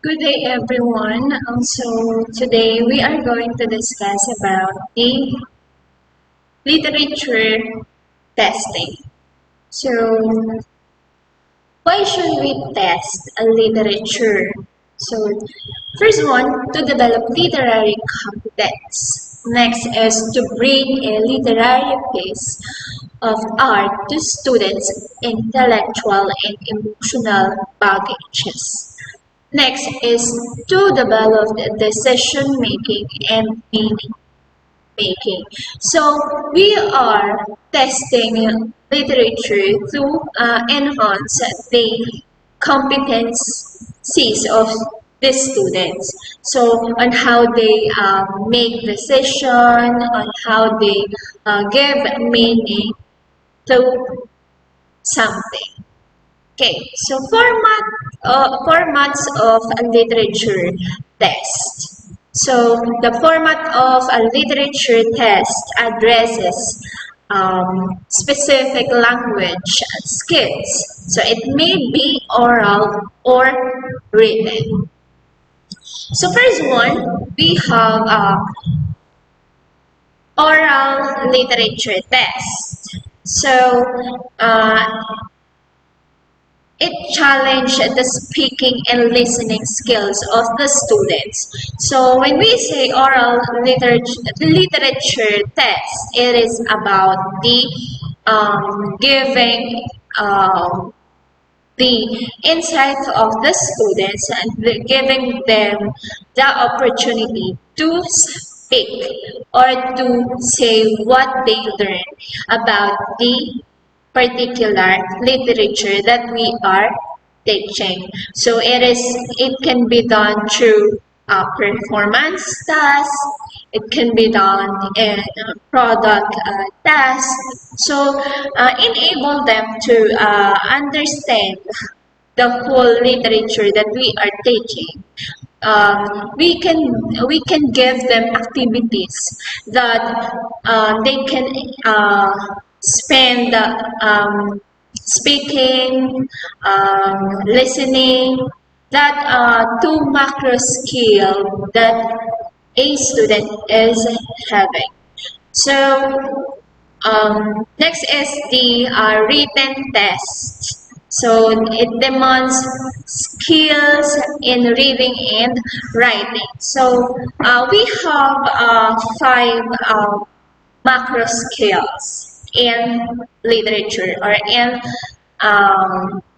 Good day, everyone. So today we are going to discuss about the literature testing. So why should we test a literature? So first one, to develop literary competence. Next is to bring a literary piece of art to students' intellectual and emotional baggages. Next is to develop decision making and meaning making. So we are testing literature to enhance the competencies of the students. So on how they make decision, on how they give meaning to something. Okay, so formats of a literature test. So the format of a literature test addresses specific language skills. So it may be oral or written. So first one, we have oral literature test. So it challenged the speaking and listening skills of the students. So when we say literature test, it is about the giving the insight of the students and giving them the opportunity to speak or to say what they learn about the particular literature that we are teaching. So it can be done through performance tasks, it can be done in product tasks. So enable them to understand the whole literature that we are teaching. We can give them activities that they can spend speaking, listening, that two macro skill that a student is having. So next is the written test. So it demands skills in reading and writing. So we have five macro skills in literature or in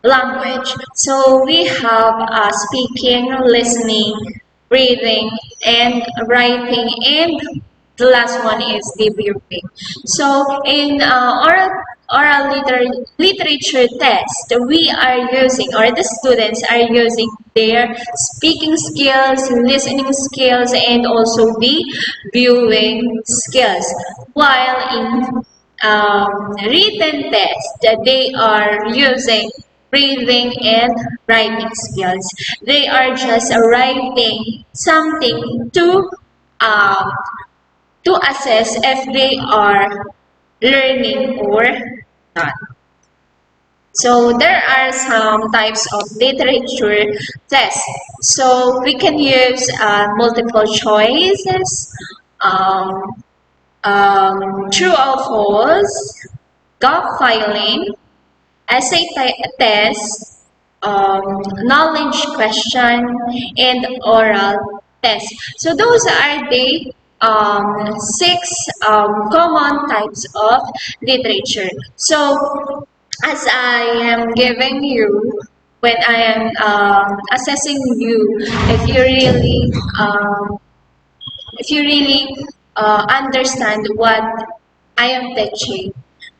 language. So we have speaking, listening, reading, and writing, and the last one is the viewing. So in literature test, we are using, or the students are using their speaking skills, listening skills, and also the viewing skills. While in written test, they are using reading and writing skills. They are just writing something um, to assess if they are learning or not. So there are some types of literature tests. So we can use multiple choices, um, true or false, gap filing, essay test, knowledge question, and oral test. So those are the six common types of literature. So as I am giving you, when I am assessing you, if you really understand what I am teaching.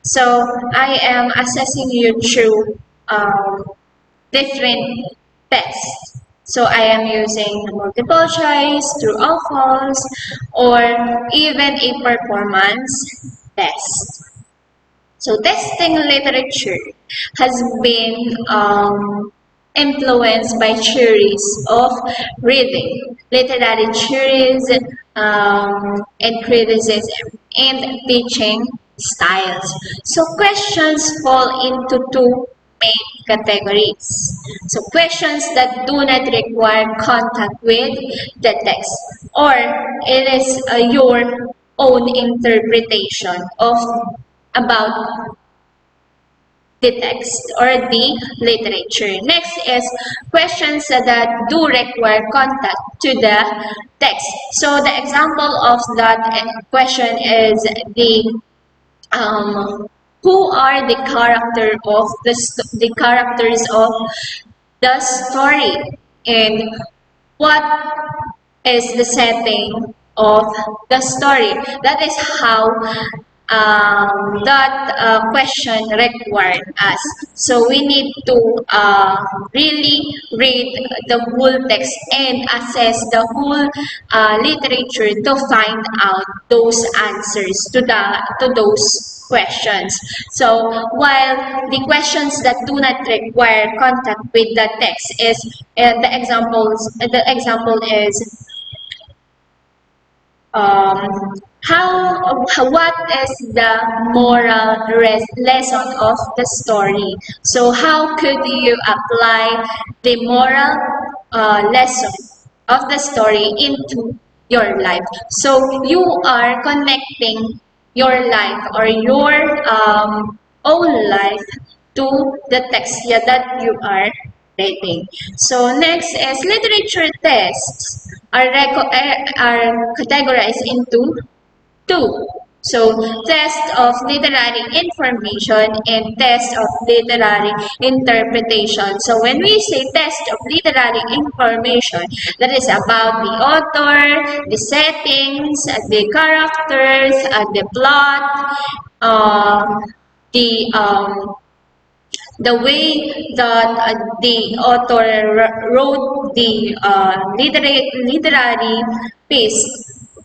So I am assessing you through different tests. So I am using multiple choice, true or false, or even a performance test. So testing literature has been influenced by theories of reading, literary theories, and criticism, and teaching styles. So questions fall into two main categories. So questions that do not require contact with the text, or it is your own interpretation of about the text or the literature. Next is questions that do require contact to the text. So the example of that question is the who are the the characters of the story, and what is the setting of the story. That is how that question required us. So we need to really read the whole text and assess the whole literature to find out those answers to those questions. So while the questions that do not require contact with the text is the example is what is the lesson of the story? So how could you apply the moral lesson of the story into your life? So you are connecting your life or your own life to the text, yeah, that you are rating. So next is literature tests are categorized into two. So test of literary information and test of literary interpretation. So when we say test of literary information, that is about the author, the settings, the characters, the plot, the way that the author wrote the literary piece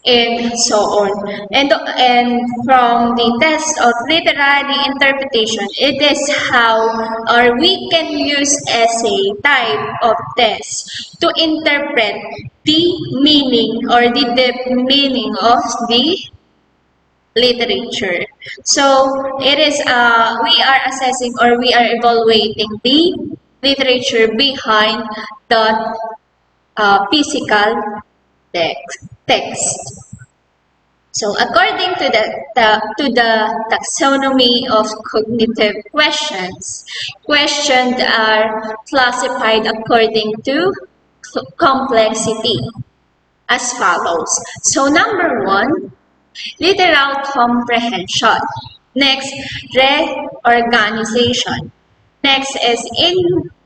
and so on. And from the test of literary interpretation, it is how or we can use essay type of test to interpret the meaning or the deep meaning of the literature. So it is we are assessing or we are evaluating the literature behind the physical text. So according to the taxonomy of cognitive questions, questions are classified according to complexity as follows. So number one, literal comprehension. Next, reorganization. Next is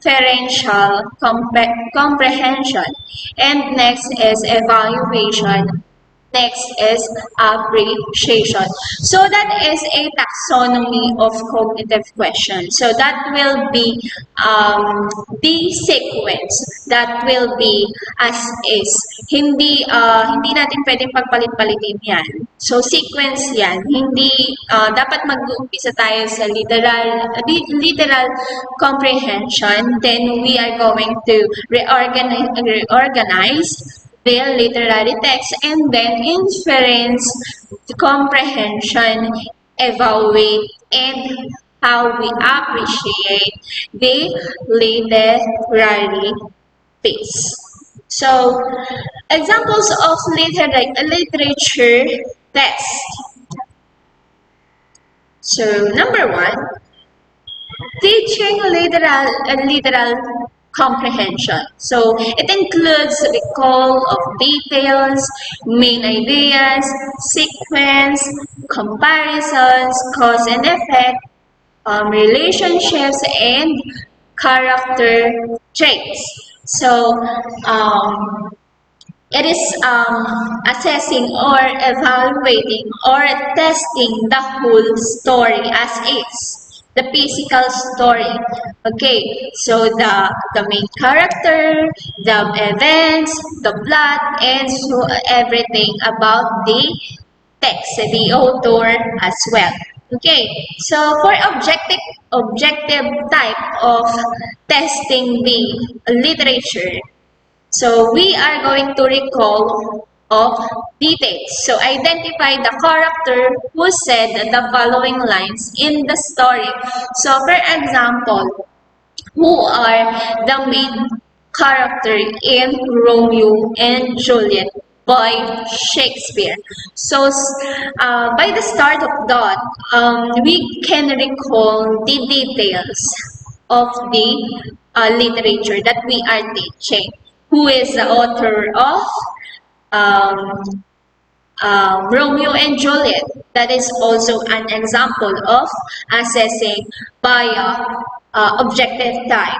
inferential comprehension. And next is evaluation. Next is appreciation. So that is a taxonomy of cognitive questions. So that will be the sequence that will be as is. Hindi natin pwedeng pagpalit-palitin yan. So sequence yan. Hindi dapat mag-uumpisa tayo sa literal comprehension. Then we are going to reorganize the literary text, and then inference, comprehension, evaluate, and how we appreciate the literary piece. So, examples of literature text. So, number one, teaching literal comprehension. So it includes recall of details, main ideas, sequence, comparisons, cause and effect, relationships, and character traits. So it is assessing or evaluating or testing the whole story as is. The physical story. Okay, so the main character, the events, the plot, and so everything about the text, the author as well. Okay, so for objective type of testing the literature, so we are going to recall of details. So identify the character who said the following lines in the story. So for example, who are the main character in Romeo and Juliet by Shakespeare. So, by the start of that, we can recall the details of the literature that we are teaching. Who is the author of um, Romeo and Juliet? That is also an example of assessing by objective type.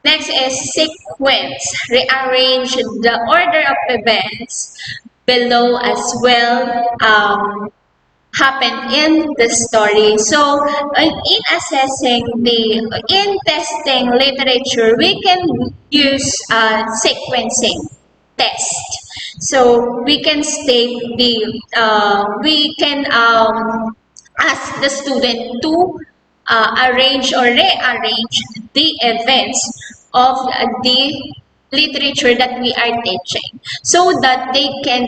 Next is sequence. Rearrange the order of events below as well happen in the story. So, in assessing in testing literature, we can use sequencing test. So we can state we can ask the student to arrange or rearrange the events of the literature that we are teaching, so that they can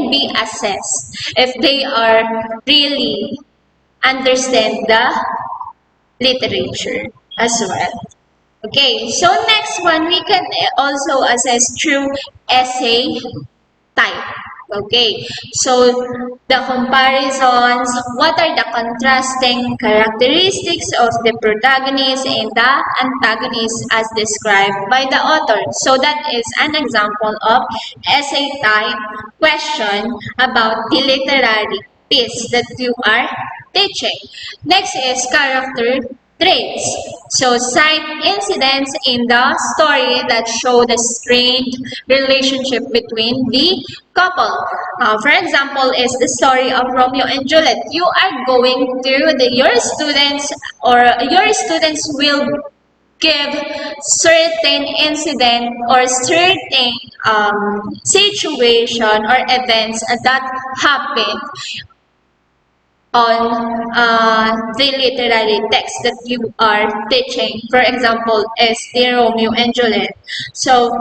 be assessed if they are really understand the literature as well. Okay, so next one, we can also assess through essay type. Okay, so the comparisons, what are the contrasting characteristics of the protagonist and the antagonist as described by the author. So that is an example of essay type question about the literary piece that you are teaching. Next is character traits. So cite incidents in the story that show the strained relationship between the couple. For example, is the story of Romeo and Juliet. You are going to your students will give certain incident or certain situation or events that happen on the literary text that you are teaching. For example, is the Romeo and Juliet. So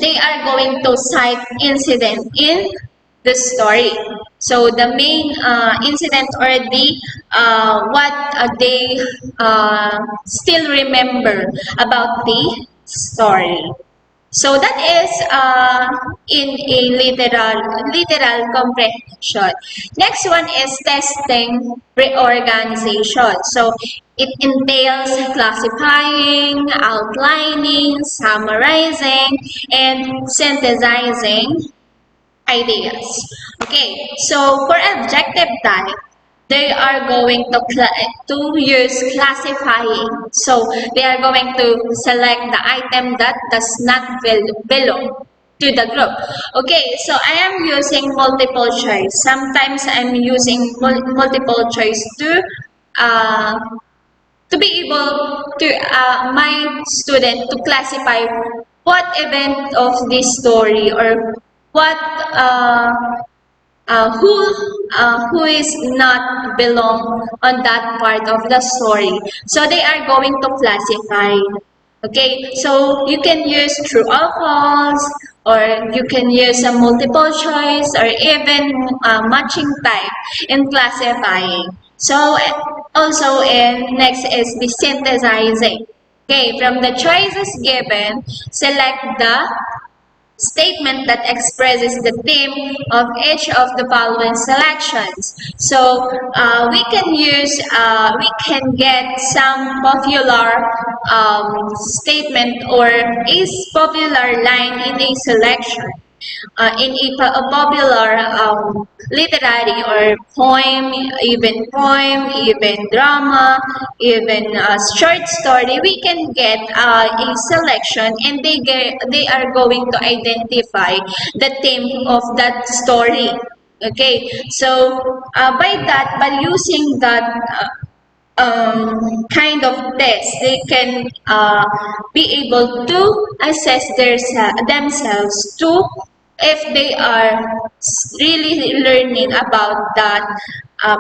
they are going to cite incident in the story. So the main incident or the what they still remember about the story. So that is in a literal comprehension. Next one is testing reorganization. So it entails classifying, outlining, summarizing, and synthesizing ideas. Okay, so for objective type, they are going to use classifying. So they are going to select the item that does not belong to the group. Okay, so I am using multiple choice. Sometimes I'm using multiple choice uh, to be able to my student to classify what event of this story or what who is not belong on that part of the story. So they are going to classify. Okay, so you can use true or false, or you can use a multiple choice, or even matching type in classifying. So also, next is the synthesizing. Okay, from the choices given, select the statement that expresses the theme of each of the following selections. So we can get some popular statement or a popular line in a selection. In a popular literary or poem, even drama, even short story, we can get a selection, and they are going to identify the theme of that story. Okay, so by using that kind of test, they can be able to assess themselves to if they are really learning about that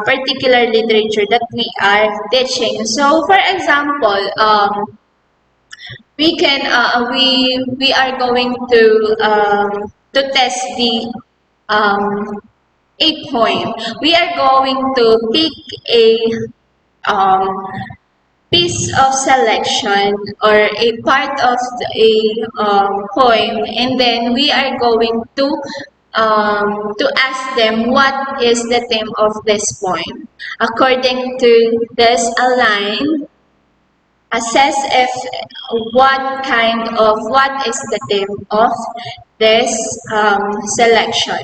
particular literature that we are teaching. So, for example, we are going to test the a poem. We are going to pick um, piece of selection or a part of a poem, and then we are going to ask them what is the theme of this poem. According to this line, assess if what is the theme of this selection.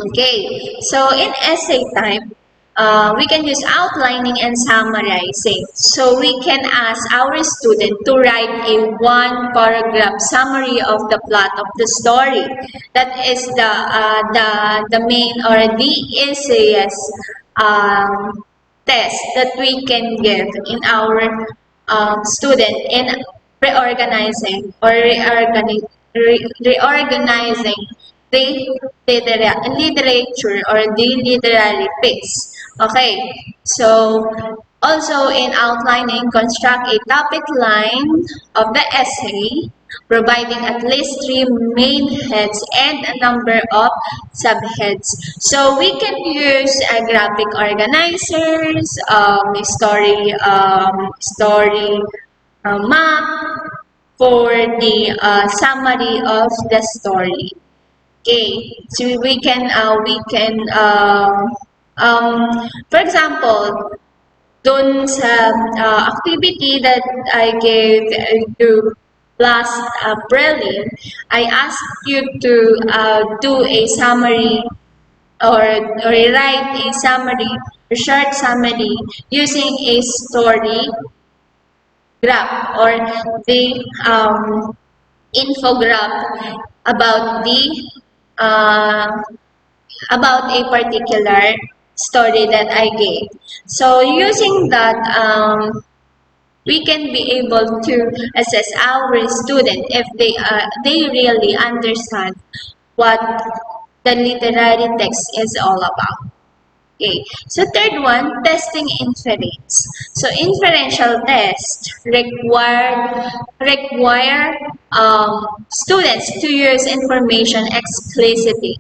Okay, so in essay time, we can use outlining and summarizing. So we can ask our student to write a one paragraph summary of the plot of the story. That is the main or the easiest test that we can give in our student in reorganizing the literature or the literary piece. Okay, so also in outlining, construct a topic line of the essay, providing at least three main heads and a number of subheads. So we can use graphic organizers, story map for the summary of the story. Okay, so for example, dun sa activity that I gave you last April, I asked you to do a summary or, or write a summary, a short summary using a story graph or the infograph about the uh, about a particular story that I gave. So using that, we can be able to assess our student if they really understand what the literary text is all about. Okay, so third one, testing inference. So inferential tests require students to use information explicitly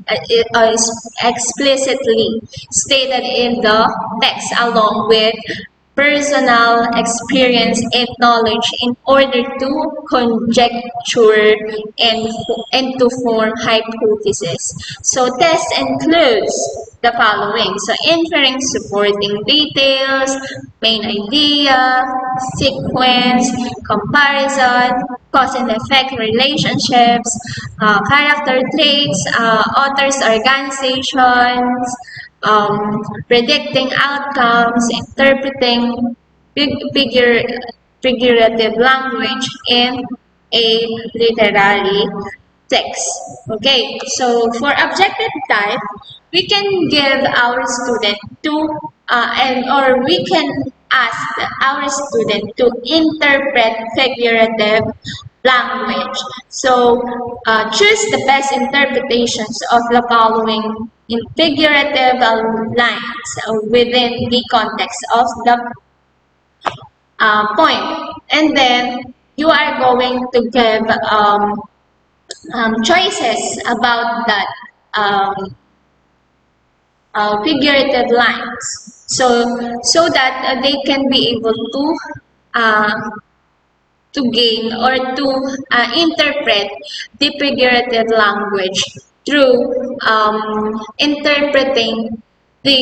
stated in the text along with personal experience and knowledge in order to conjecture and to form hypotheses. So test includes the following. So inferring supporting details, main idea, sequence, comparison, cause and effect relationships, character traits, authors organizations, predicting outcomes, interpreting figure, figurative language in a literary text. Okay, so for objective type, we can give our student to or we can ask our student to interpret figurative language. So choose the best interpretations of the following in figurative lines within the context of the point. And then you are going to give choices about that figurative lines. So that they can be able to gain or to interpret the figurative language through interpreting the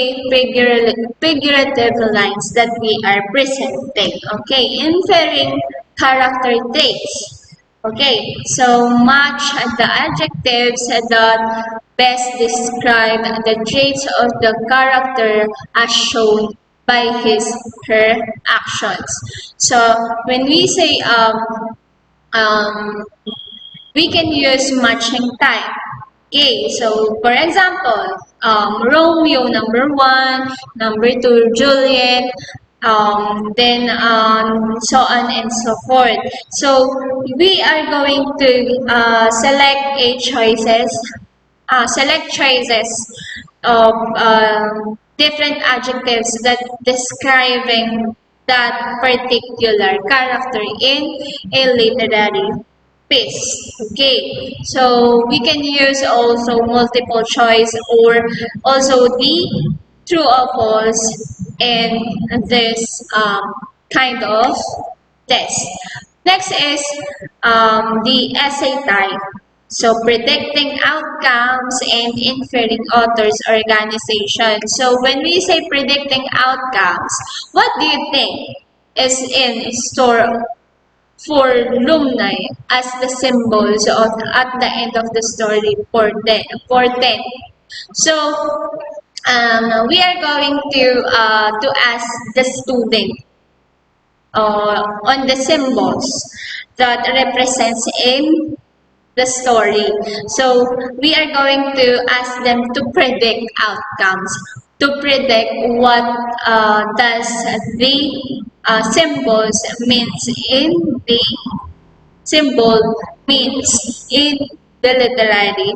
figurative lines that we are presenting. Okay, inferring character traits. Okay, so match the adjectives that best describe the traits of the character as shown by her actions. So when we say um, we can use matching type. Okay, so for example, Romeo number one, number two Juliet, then so on and so forth. So we are going to select choices of different adjectives that describing that particular character in a literary piece. Okay, so we can use also multiple choice or also the true or false in this kind of test. Next is the essay type. So predicting outcomes and inferring authors' organization. So when we say predicting outcomes, what do you think is in store for alumni as the symbols of at the end of the story for 10? So we are going to ask the student on the symbols that represents in the story. So we are going to ask them to predict outcomes, to predict what does the symbols means in the symbol means in the literary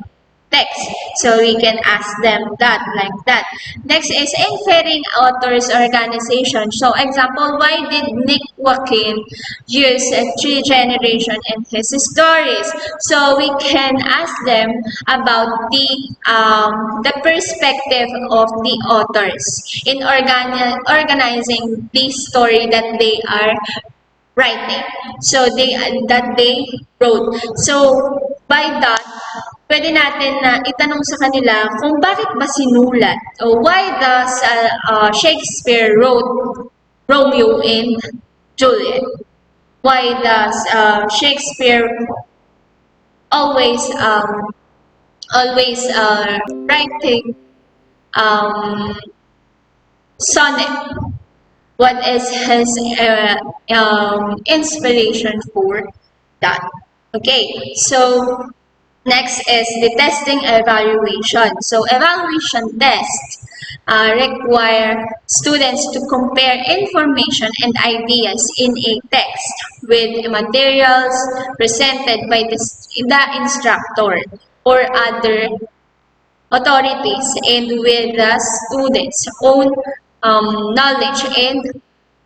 text. So we can ask them that like that. Next is inferring author's organization. So example, why did Nick Joaquin use a tree generation in his stories? So we can ask them about the perspective of the authors in organizing the story that they are writing. So that they wrote. So by that, pwede natin na itanong sa kanila kung bakit ba sinulat o why does Shakespeare wrote Romeo and Juliet? Why does Shakespeare always writing sonnet? What is his inspiration for that? Okay, so next is the testing evaluation. So evaluation tests require students to compare information and ideas in a text with materials presented by the instructor or other authorities and with the students' own knowledge and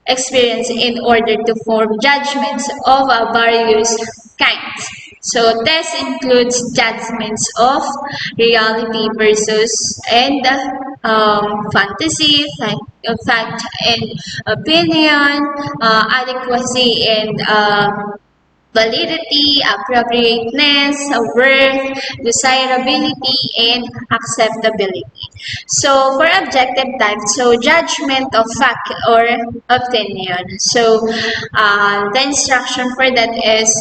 experience in order to form judgments of various kinds. So this includes judgments of reality versus and fantasy, fact and opinion, adequacy and validity, appropriateness, worth, desirability, and acceptability. So for objective type, so judgment of fact or opinion. So the instruction for that is,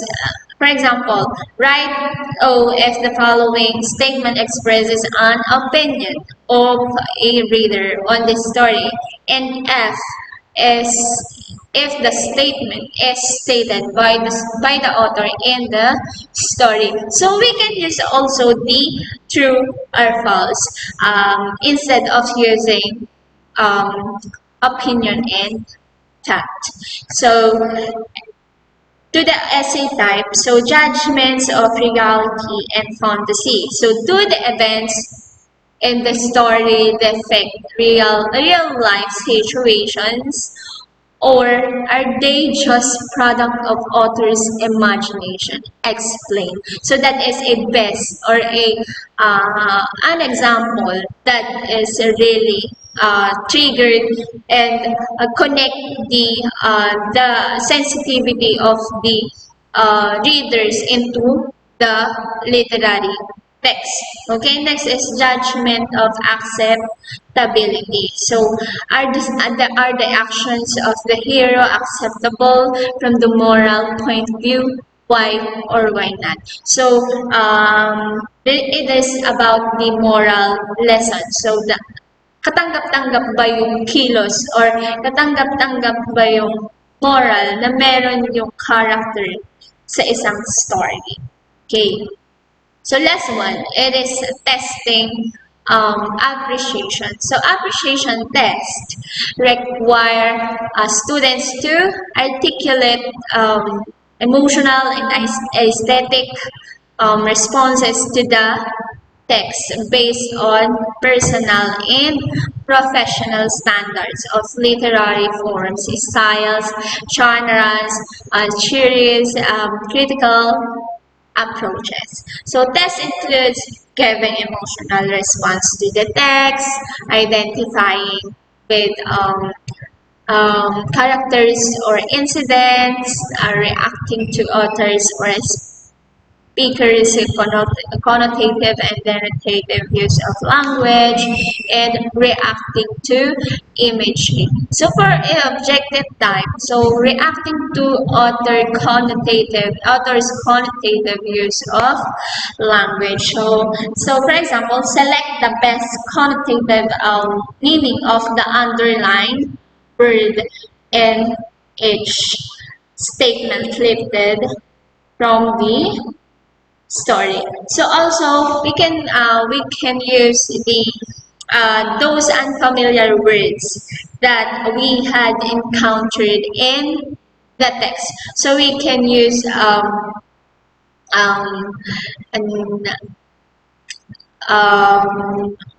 for example, write O if the following statement expresses an opinion of a reader on the story, and F is if the statement is stated by the author in the story. So we can use also the true or false instead of using opinion and fact. So to the essay type, so judgments of reality and fantasy. So do the events in the story depict real life situations, or are they just product of author's imagination? Explain. So that is a best or an example that is really triggered and connect the sensitivity of the readers into the literary text. Okay, next is judgment of acceptability. So are the actions of the hero acceptable from the moral point of view? Why or why not? So it is about the moral lesson. So the katanggap-tanggap ba yung kilos or katanggap-tanggap ba yung moral na meron yung character sa isang story. Okay. So last one, it is testing appreciation. So appreciation test require students to articulate emotional and aesthetic responses to the text based on personal and professional standards of literary forms, styles, genres, theories, critical approaches. So test includes giving emotional response to the text, identifying with characters or incidents, reacting to authors or speakers, connotative and denotative use of language, and reacting to imagery. So for objective type, so reacting to author's connotative use of language. So for example, select the best connotative meaning of the underlined word in each statement lifted from the story. So also we can use the those unfamiliar words that we had encountered in the text. So we can use um, an,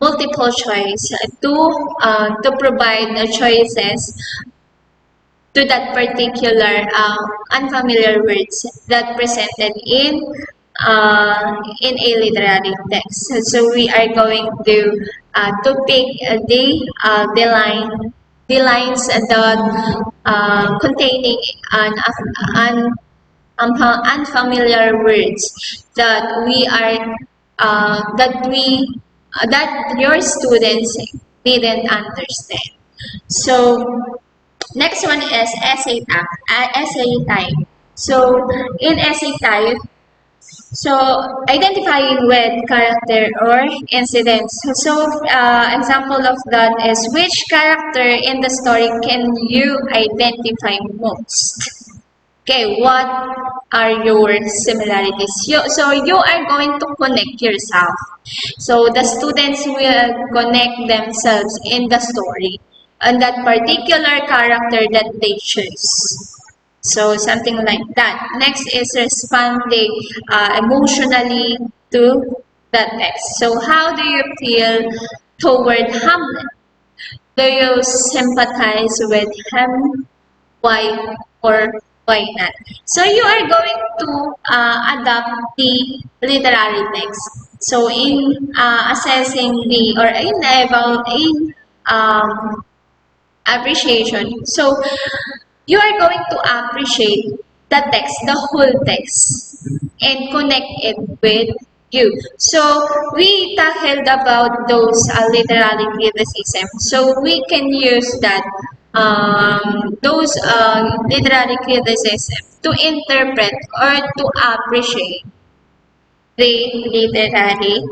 multiple choice to provide choices to that particular unfamiliar words that presented in a literary text. So we are going to pick the lines that containing unfamiliar words that your students didn't understand. So next one is essay type. So in essay type, so identifying with character or incidents. So example of that is which character in the story can you identify most? Okay, what are your similarities? So you are going to connect yourself. So the students will connect themselves in the story and that particular character that they choose. So something like that. Next is responding emotionally to the text. So how do you feel toward Hamlet? Do you sympathize with him? Why or why not? So you are going to adapt the literary text. So in assessing the or in appreciation. So you are going to appreciate the text, the whole text, and connect it with you. So we tackled about those literary criticism. So we can use that those literary criticism to interpret or to appreciate the literary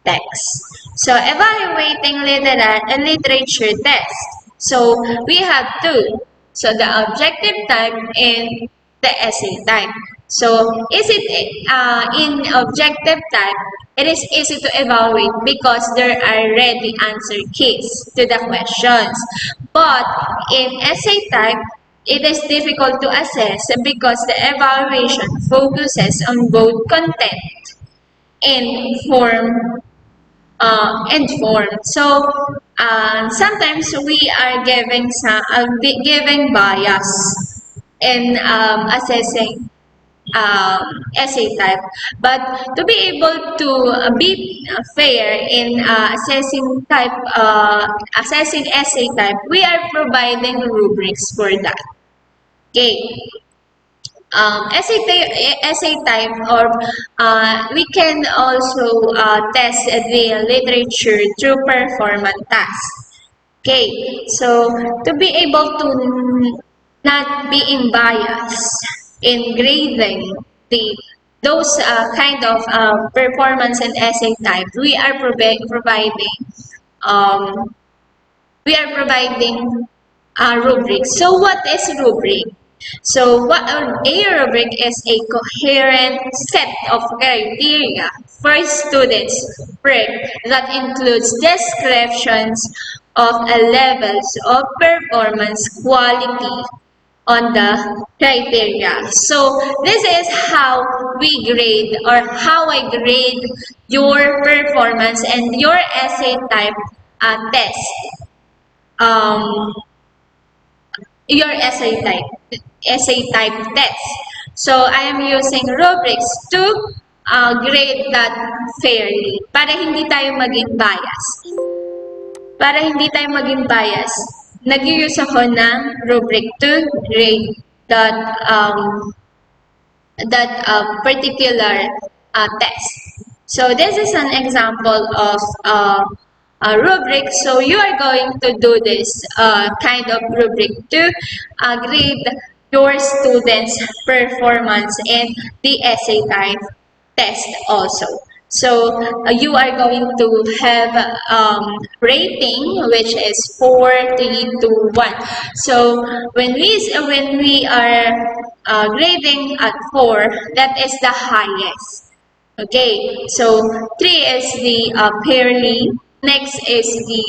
text. So evaluating literature text. So we have two. So the objective type and the essay type. So is it in objective type? It is easy to evaluate because there are ready answer keys to the questions. But in essay type, it is difficult to assess because the evaluation focuses on both content and form. So sometimes we are giving bias in assessing essay type, but to be able to be fair in assessing essay type, we are providing rubrics for that. Okay. Essay type or we can also test the literature through performance tasks. Okay, so to be able to not being biased in grading the those kind of performance and essay type, um, we are providing a rubric. So what is rubric? So what a rubric is a coherent set of criteria for students work that includes descriptions of levels of performance quality on the criteria. So this is how we grade or how I grade your performance and your essay type test. Um, your essay type test. So I am using rubrics to grade that fairly para hindi tayo maging bias. para hindi tayo maging bias, nag-use ako ng rubric to grade that particular test. So this is an example of a rubric. So you are going to do this kind of rubric to grade your students' performance in the essay type test also. So you are going to have rating, which is 4, 3, 2, 1. So when we are grading at 4, that is the highest. Okay, so 3 is the fairly, next is the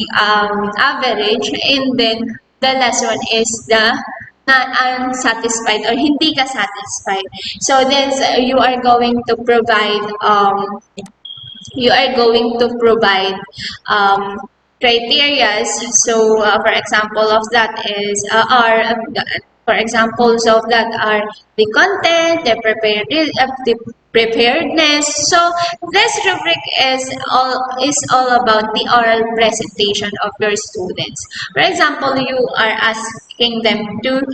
average, and then the last one is the not unsatisfied or hindi ka satisfied. So this you are going to provide criteria. So for example of that is for examples of that are the content, the preparedness. So this rubric is all about the oral presentation of your students. For example, you are asking them to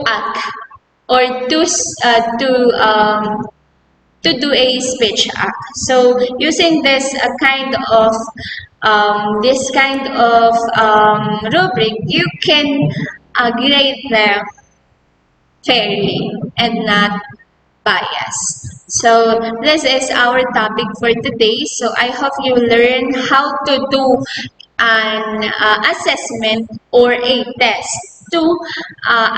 act or to do a speech act. So using this kind of rubric, you can grade them fairly and not bias. So this is our topic for today. So I hope you learn how to do an assessment or a test to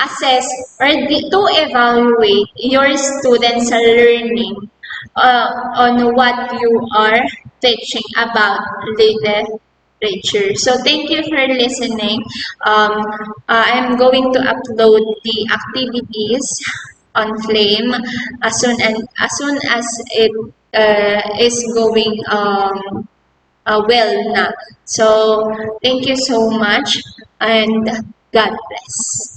assess or to evaluate your students' learning on what you are teaching about literature. So thank you for listening. I'm going to upload the activities on Flame as soon as it is going well now. So thank you so much and God bless.